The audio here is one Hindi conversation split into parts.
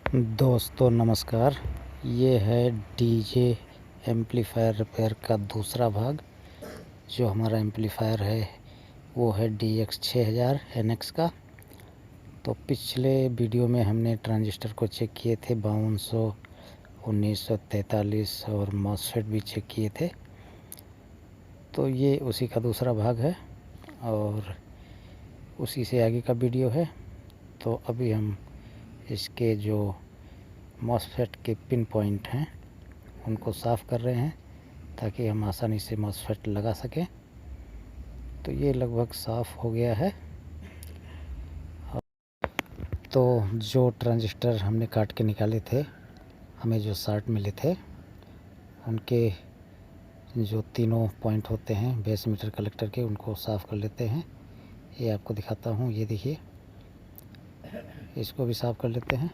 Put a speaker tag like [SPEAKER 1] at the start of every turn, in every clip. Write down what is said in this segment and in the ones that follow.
[SPEAKER 1] दोस्तों नमस्कार। ये है डीजे एम्पलीफायर रिपेयर का दूसरा भाग। जो हमारा एम्पलीफायर है वो है DX 6000 NX का। तो पिछले वीडियो में हमने ट्रांजिस्टर को चेक किए थे 5200, 1943 और मॉसफेट भी चेक किए थे। तो ये उसी का दूसरा भाग है और उसी से आगे का वीडियो है। तो अभी हम इसके जो मॉसफेट के पिन पॉइंट हैं उनको साफ़ कर रहे हैं ताकि हम आसानी से मॉसफेट लगा सकें। तो ये लगभग साफ़ हो गया है। तो जो ट्रांजिस्टर हमने काट के निकाले थे, हमें जो शार्ट मिले थे, उनके जो तीनों पॉइंट होते हैं बेस मीटर कलेक्टर के, उनको साफ़ कर लेते हैं। ये आपको दिखाता हूँ, ये देखिए, इसको भी साफ़ कर लेते हैं।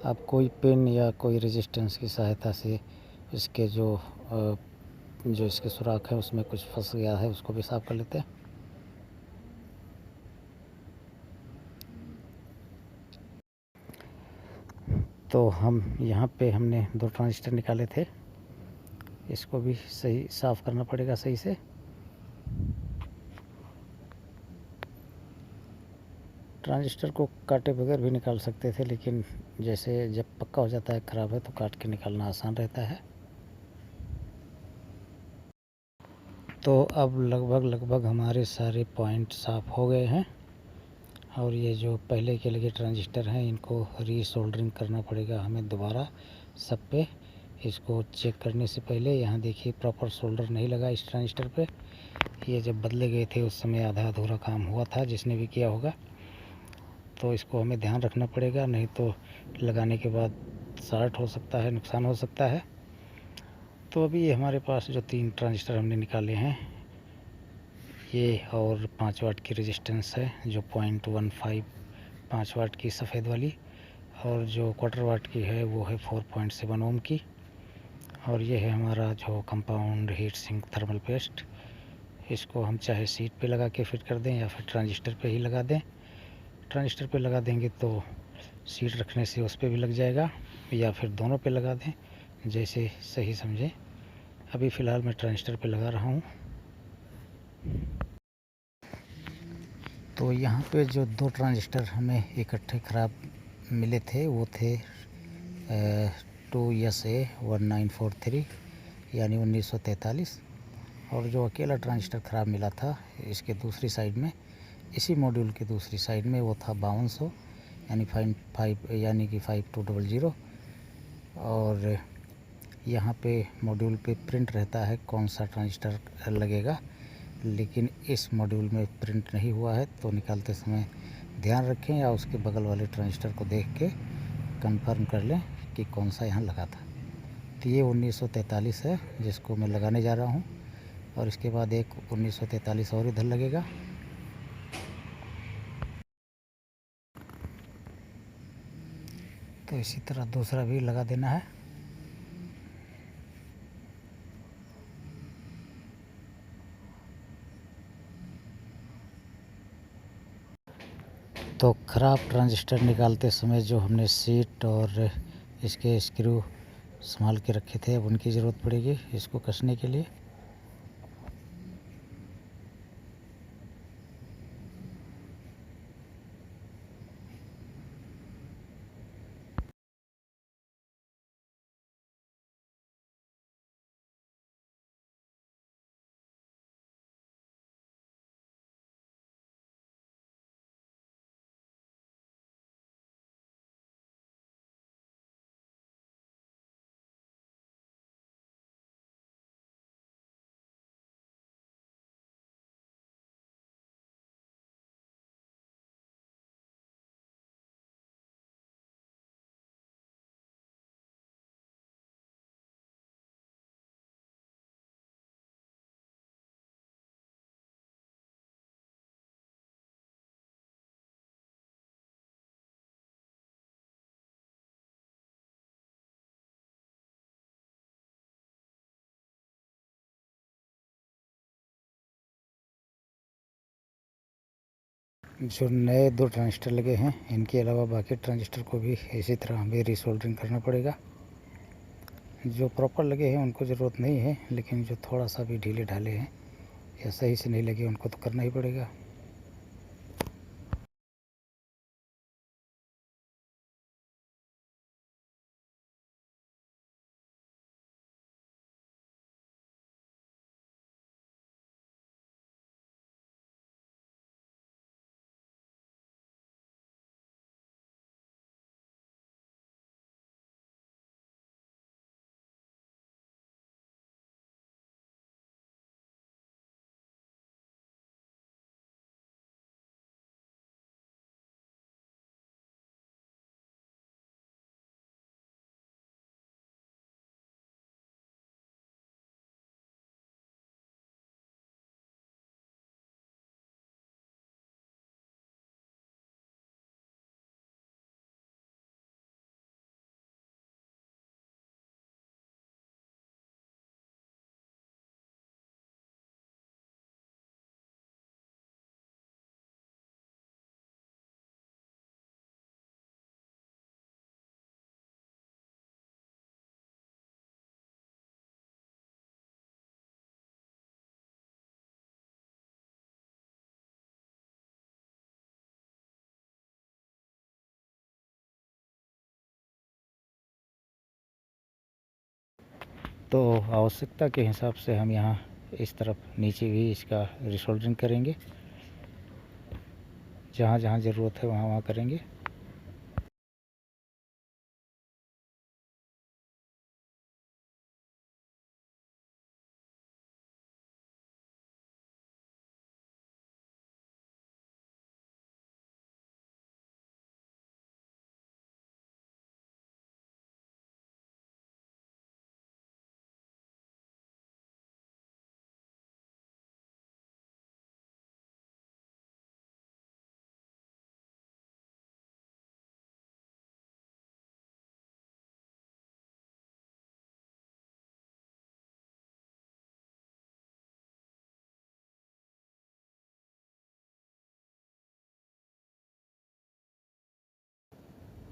[SPEAKER 1] अब कोई पिन या कोई रेजिस्टेंस की सहायता से इसके जो इसके सुराख है उसमें कुछ फंस गया है, उसको भी साफ़ कर लेते हैं। तो हम यहाँ पे हमने 2 ट्रांजिस्टर निकाले थे, इसको भी सही साफ़ करना पड़ेगा सही से। ट्रांजिस्टर को काटे बगैर भी निकाल सकते थे, लेकिन जैसे जब पक्का हो जाता है ख़राब है तो काट के निकालना आसान रहता है। तो अब लगभग हमारे सारे पॉइंट साफ़ हो गए हैं और ये जो पहले के लगे ट्रांजिस्टर हैं इनको रीसोल्डरिंग करना पड़ेगा हमें दोबारा सब पे। इसको चेक करने से पहले यहाँ देखिए प्रॉपर सोल्डर नहीं लगा इस ट्रांजिस्टर पे। ये जब बदले गए थे उस समय आधा अधूरा काम हुआ था, जिसने भी किया होगा। तो इसको हमें ध्यान रखना पड़ेगा, नहीं तो लगाने के बाद शॉर्ट हो सकता है, नुकसान हो सकता है। तो अभी ये हमारे पास जो 3 ट्रांजिस्टर हमने निकाले हैं, ये और 5 वाट की रेजिस्टेंस है जो 0.15 5 वाट की सफ़ेद वाली, और जो क्वार्टर वाट की है वो है 4.7 ओम की। और ये है हमारा जो compound heat sink thermal paste. इसको हम चाहे सीट पे लगा के फिट कर दें या फिर ट्रांजिस्टर पे ही लगा दें। ट्रांजिस्टर पे लगा देंगे तो सीट रखने से उस पे भी लग जाएगा, या फिर दोनों पे लगा दें, जैसे सही समझें। अभी फ़िलहाल मैं ट्रांजिस्टर पे लगा रहा हूँ। तो यहाँ पे जो 2 ट्रांजिस्टर हमें इकट्ठे ख़राब मिले थे वो थे 2SA1943 यानी 1943, और जो अकेला ट्रांजिस्टर ख़राब मिला था इसके दूसरी साइड में, इसी मॉड्यूल की दूसरी साइड में, वो था 5200 यानी 5200। और यहाँ पे मॉड्यूल पे प्रिंट रहता है कौन सा ट्रांजिस्टर लगेगा, लेकिन इस मॉड्यूल में प्रिंट नहीं हुआ है। तो निकालते समय ध्यान रखें या उसके बगल वाले ट्रांजिस्टर को देख के कंफर्म कर लें कि कौन सा यहाँ लगा था। तो ये 1943 है जिसको मैं लगाने जा रहा हूँ, और इसके बाद एक 1943 और इधर लगेगा। तो इसी तरह दूसरा भी लगा देना है। तो ख़राब ट्रांजिस्टर निकालते समय जो हमने सीट और इसके स्क्रू संभाल के रखे थे, अब उनकी ज़रूरत पड़ेगी इसको कसने के लिए। जो नए 2 ट्रांजिस्टर लगे हैं इनके अलावा बाकी ट्रांजिस्टर को भी इसी तरह हमें रीसोल्डरिंग करना पड़ेगा। जो प्रॉपर लगे हैं उनको ज़रूरत नहीं है, लेकिन जो थोड़ा सा भी ढीले ढाले हैं या सही से नहीं लगे उनको तो करना ही पड़ेगा। तो आवश्यकता के हिसाब से हम यहाँ इस तरफ नीचे भी इसका रीसोल्डरिंग करेंगे। जहाँ जहाँ ज़रूरत है वहाँ वहाँ करेंगे।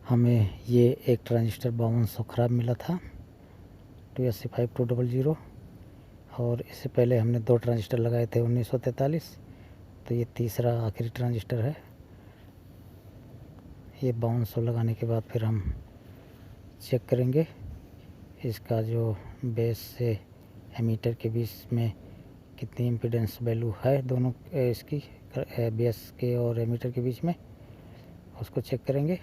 [SPEAKER 1] हमें ये एक ट्रांजिस्टर 5200 ख़राब मिला था 285-200, और इससे पहले हमने 2 ट्रांजिस्टर लगाए थे 1943। तो ये तीसरा आखिरी ट्रांजिस्टर है। ये 5200 लगाने के बाद फिर हम चेक करेंगे इसका जो बेस से एमीटर के बीच में कितनी इम्पीडेंस वैल्यू है, दोनों इसकी बेस के और एमीटर के बीच में, उसको चेक करेंगे।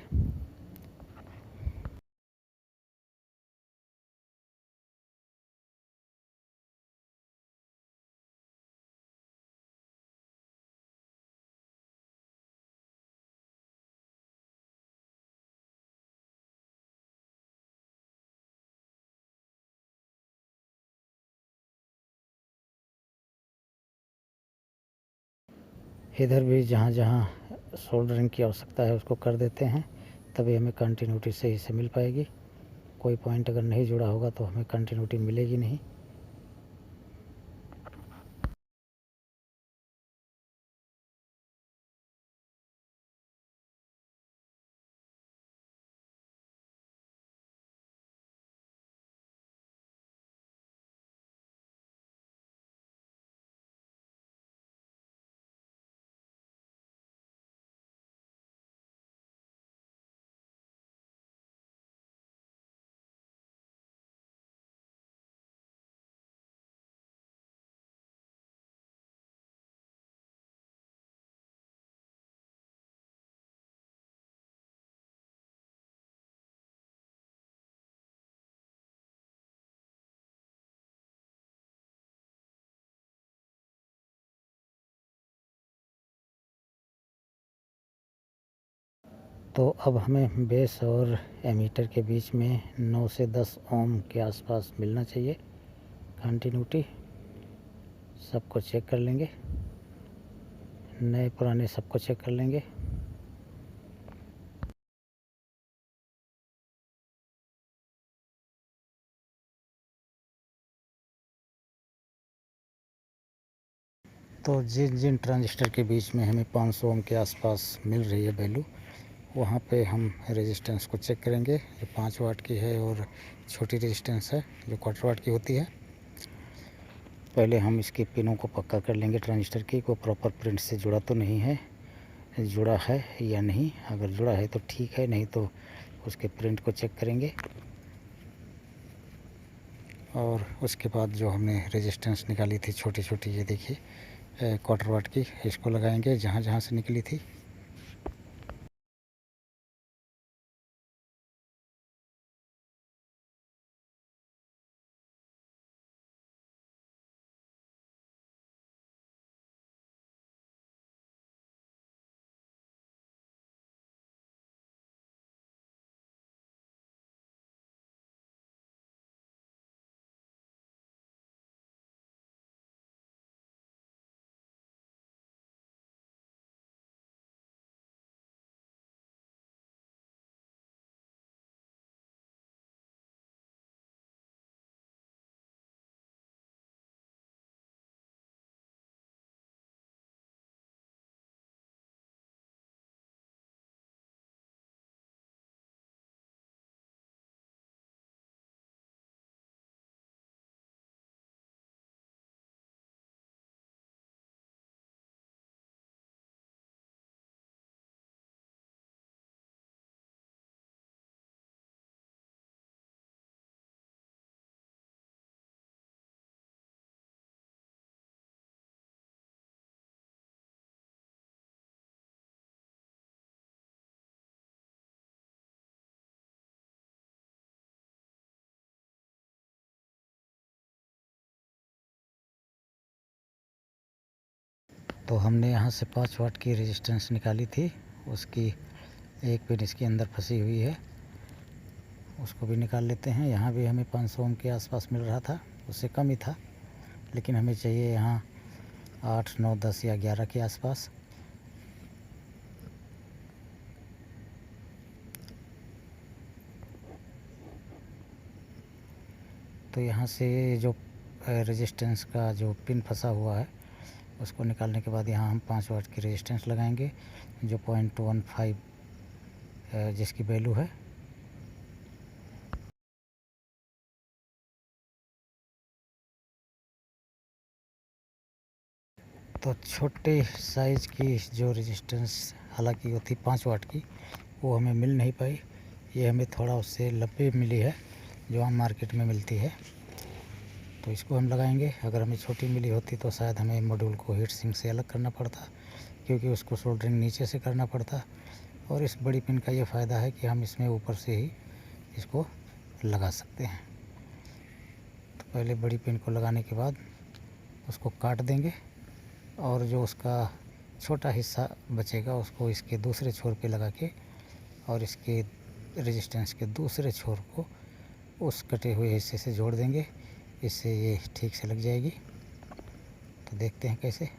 [SPEAKER 1] इधर भी जहाँ जहाँ सोल्डरिंग की आवश्यकता है उसको कर देते हैं, तभी हमें कंटिन्यूटी सही से मिल पाएगी। कोई पॉइंट अगर नहीं जुड़ा होगा तो हमें कंटिन्यूटी मिलेगी नहीं। तो अब हमें बेस और एमीटर के बीच में 9 से 10 ओम के आसपास मिलना चाहिए कंटिन्यूटी। सबको चेक कर लेंगे, नए पुराने सबको चेक कर लेंगे। तो जिन जिन ट्रांजिस्टर के बीच में हमें 500 ओम के आसपास मिल रही है वैल्यू, वहाँ पे हम रेजिस्टेंस को चेक करेंगे। जो 5 वाट की है और छोटी रेजिस्टेंस है जो क्वार्टर वाट की होती है। पहले हम इसके पिनों को पक्का कर लेंगे ट्रांजिस्टर की, को प्रॉपर प्रिंट से जुड़ा तो नहीं है, जुड़ा है या नहीं। अगर जुड़ा है तो ठीक है, नहीं तो उसके प्रिंट को चेक करेंगे। और उसके बाद जो हमने रेजिस्टेंस निकाली थी छोटी छोटी, ये देखिए क्वार्टर वाट की, इसको लगाएंगे जहाँ जहाँ से निकली थी। तो हमने यहाँ से 5 वाट की रेजिस्टेंस निकाली थी, उसकी एक पिन इसके अंदर फंसी हुई है, उसको भी निकाल लेते हैं। यहाँ भी हमें 500 ओम के आसपास मिल रहा था, उससे कम ही था, लेकिन हमें चाहिए यहाँ 8, 9, 10 या 11 के आसपास। तो यहाँ से जो रेजिस्टेंस का जो पिन फंसा हुआ है उसको निकालने के बाद यहाँ हम 5 वाट की रेजिस्टेंस लगाएंगे, जो 0.15 जिसकी वैल्यू है। तो छोटे साइज़ की जो रेजिस्टेंस हालांकि वो थी 5 वाट की, वो हमें मिल नहीं पाई। ये हमें थोड़ा उससे लंबी मिली है जो हम मार्केट में मिलती है, तो इसको हम लगाएंगे। अगर हमें छोटी मिली होती तो शायद हमें मॉड्यूल को हीट सिंक से अलग करना पड़ता, क्योंकि उसको सोल्डरिंग नीचे से करना पड़ता। और इस बड़ी पिन का ये फ़ायदा है कि हम इसमें ऊपर से ही इसको लगा सकते हैं। तो पहले बड़ी पिन को लगाने के बाद उसको काट देंगे, और जो उसका छोटा हिस्सा बचेगा उसको इसके दूसरे छोर पे लगा के, और इसके रेजिस्टेंस के दूसरे छोर को उस कटे हुए हिस्से से जोड़ देंगे। इससे ये ठीक से लग जाएगी। तो देखते हैं कैसे।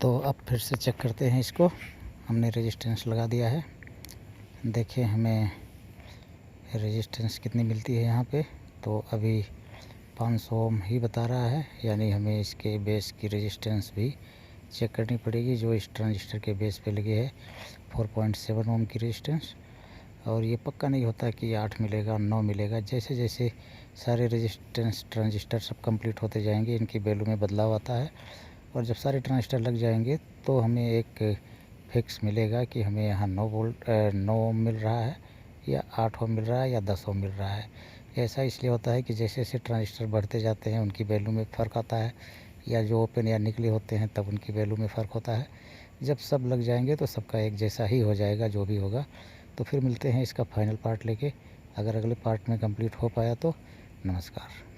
[SPEAKER 1] तो अब फिर से चेक करते हैं इसको। हमने रेजिस्टेंस लगा दिया है। देखिए हमें रेजिस्टेंस कितनी मिलती है यहाँ पे। तो अभी 500 ओम ही बता रहा है, यानी हमें इसके बेस की रेजिस्टेंस भी चेक करनी पड़ेगी, जो इस ट्रांजिस्टर के बेस पे लगी है 4.7 ओम की रेजिस्टेंस। और ये पक्का नहीं होता कि 8 मिलेगा 9 मिलेगा। जैसे जैसे सारे रेजिस्टेंस ट्रांजिस्टर सब कंप्लीट होते जाएंगे, इनकी वैल्यू में बदलाव आता है। और जब सारे ट्रांजिस्टर लग जाएंगे तो हमें एक फिक्स मिलेगा कि हमें यहाँ 9 ओम मिल रहा है, या 8 ओम मिल रहा है, या 10 ओम मिल रहा है। ऐसा इसलिए होता है कि जैसे जैसे ट्रांजिस्टर बढ़ते जाते हैं उनकी वैल्यू में फ़र्क आता है, या जो ओपन या निकले होते हैं तब उनकी वैल्यू में फ़र्क होता है। जब सब लग जाएंगे तो सबका एक जैसा ही हो जाएगा जो भी होगा। तो फिर मिलते हैं इसका फाइनल पार्ट लेके, अगर अगले पार्ट में कंप्लीट हो पाया तो। नमस्कार।